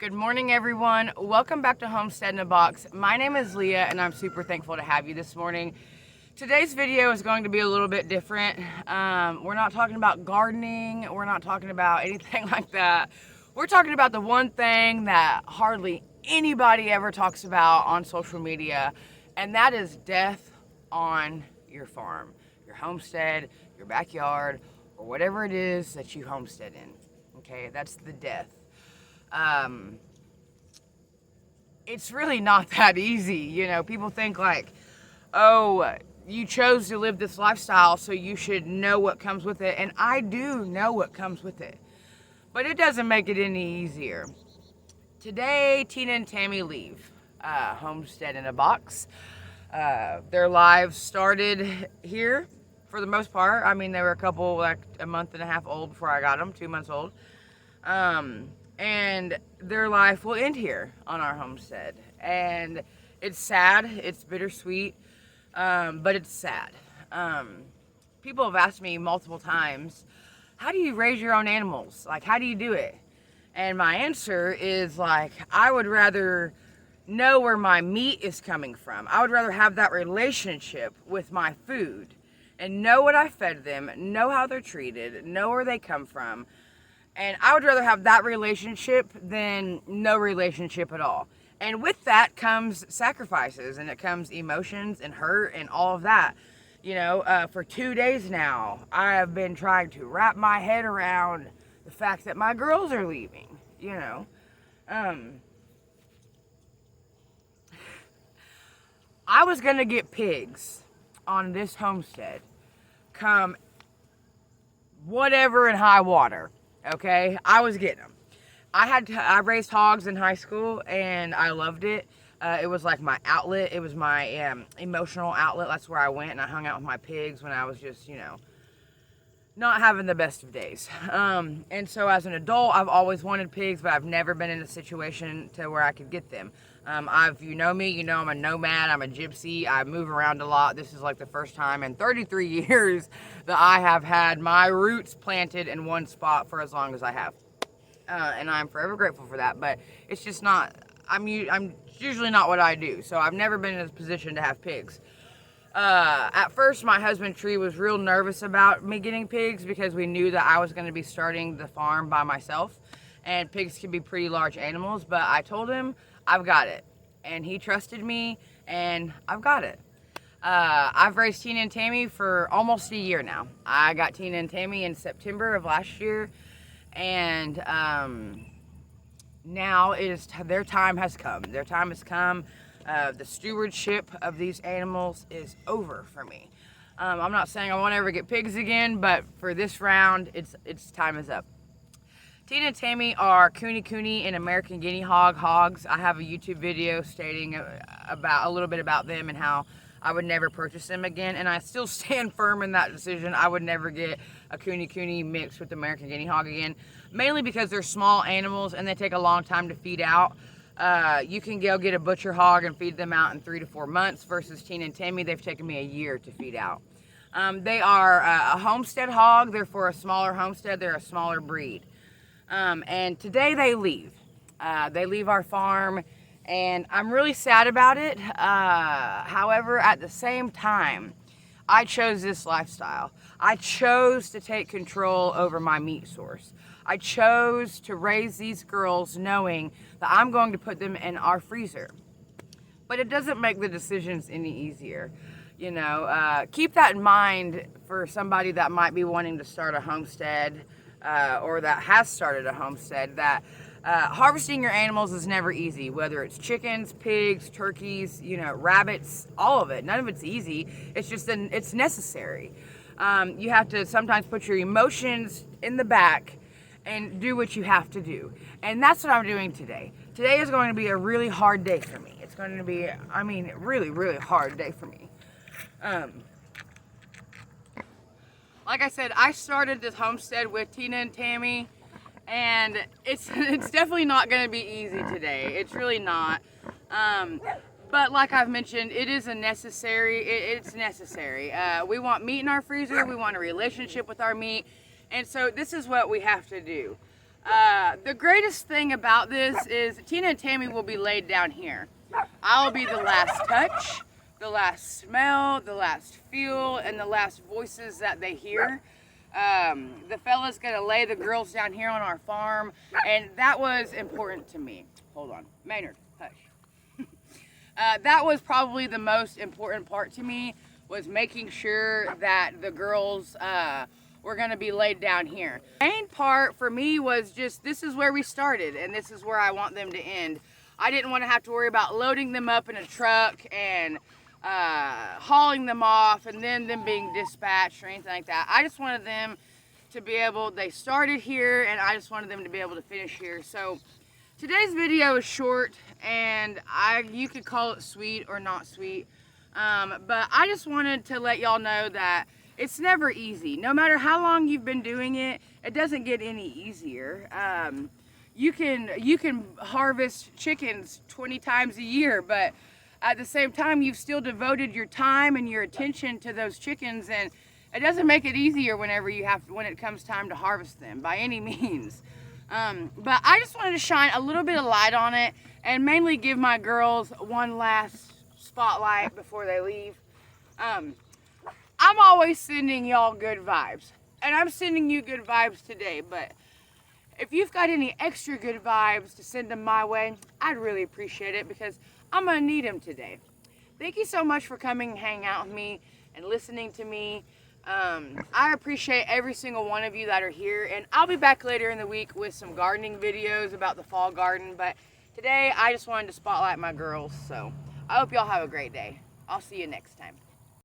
Good morning, everyone. Welcome back to Homestead in a Box. My name is Leah, and I'm super thankful to have you this morning. Today's video is going to be a little bit different. We're not talking about gardening. We're not talking about anything like that. We're talking about the one thing that hardly anybody ever talks about on social media, and that is death on your farm, your homestead, your backyard, or whatever it is that you homestead in. Okay, that's the death. It's really not that easy. You know, people think like, oh, you chose to live this lifestyle, so you should know what comes with it. And I do know what comes with it, but it doesn't make it any easier. Today, Tina and Tammy leave Homestead in a Box. Their lives started here for the most part. I mean, they were a couple, like a month and a half old before I got them, 2 months old. And their life will end here on our homestead. And it's sad, it's bittersweet, but it's sad. People have asked me multiple times, how do you raise your own animals? Like, how do you do it? And my answer is like, I would rather know where my meat is coming from. I would rather have that relationship with my food and know what I fed them, know how they're treated, know where they come from. And I would rather have that relationship than no relationship at all. And with that comes sacrifices, and it comes emotions and hurt and all of that. You know, for 2 days now, I have been trying to wrap my head around the fact that my girls are leaving, you know. I was going to get pigs on this homestead come whatever in high water. Okay, I was getting them. I raised hogs in high school, and I loved it. It was like my outlet. It was my emotional outlet. That's where I went, and I hung out with my pigs when I was just, you know, not having the best of days. And so as an adult, I've always wanted pigs, but I've never been in a situation to where I could get them. You know me, you know I'm a nomad, I'm a gypsy, I move around a lot. This is like the first time in 33 years that I have had my roots planted in one spot for as long as I have. And I'm forever grateful for that, but it's just not, I'm usually not what I do, so I've never been in a position to have pigs. At first, my husband Tree was real nervous about me getting pigs because we knew that I was going to be starting the farm by myself, and pigs can be pretty large animals, but I told him I've got it, and he trusted me, and I've got it. I've raised Tina and Tammy for almost a year now. I got Tina and Tammy in September of last year, and now their time has come. Their time has come. The stewardship of these animals is over for me. I'm not saying I won't ever get pigs again, but for this round, its time is up. Tina and Tammy are Kuni and American Guinea hogs. I have a YouTube video stating a little bit about them and how I would never purchase them again, and I still stand firm in that decision. I would never get a Kuni mixed with American Guinea hog again, mainly because they're small animals and they take a long time to feed out. You can go get a butcher hog and feed them out in 3 to 4 months versus Tina and Tammy, they've taken me a year to feed out. They are a homestead hog. They're for a smaller homestead. They're a smaller breed. And today they leave. They leave our farm, and I'm really sad about it. However, at the same time, I chose this lifestyle. I chose to take control over my meat source. I chose to raise these girls knowing that I'm going to put them in our freezer. But it doesn't make the decisions any easier. You know, keep that in mind for somebody that might be wanting to start a homestead, or that has started a homestead, that harvesting your animals is never easy, whether it's chickens, pigs, turkeys, you know, rabbits, all of it. None of it's easy. It's just it's necessary. You have to sometimes put your emotions in the back and do what you have to do. And that's what I'm doing today. Today is going to be a really hard day for me. It's going to be, I mean, really, really hard day for me. Like I said, I started this homestead with Tina and Tammy, and it's definitely not going to be easy today. It's really not. But like I've mentioned, it is it's necessary. We want meat in our freezer. We want a relationship with our meat. And so this is what we have to do. The greatest thing about this is Tina and Tammy will be laid down here. I'll be the last touch, the last smell, the last feel, and the last voices that they hear. The fella's gonna lay the girls down here on our farm, and that was important to me. Hold on, Maynard, hush. That was probably the most important part to me, was making sure that the girls were gonna be laid down here. The main part for me was just, this is where we started, and this is where I want them to end. I didn't want to have to worry about loading them up in a truck and hauling them off and then them being dispatched or anything like that. I just wanted them to be able, they started here, and I just wanted them to be able to finish here. So today's video is short, and you could call it sweet or not sweet, but I just wanted to let y'all know that it's never easy. No matter how long you've been doing it, it doesn't get any easier. You can harvest chickens 20 times a year, but at the same time, you've still devoted your time and your attention to those chickens, and it doesn't make it easier when it comes time to harvest them by any means. But I just wanted to shine a little bit of light on it and mainly give my girls one last spotlight before they leave. I'm always sending y'all good vibes, and I'm sending you good vibes today, but if you've got any extra good vibes to send them my way, I'd really appreciate it, because I'm gonna need them today. Thank you so much for coming and hanging out with me and listening to me. I appreciate every single one of you that are here, and I'll be back later in the week with some gardening videos about the fall garden, but today I just wanted to spotlight my girls, so I hope y'all have a great day. I'll see you next time.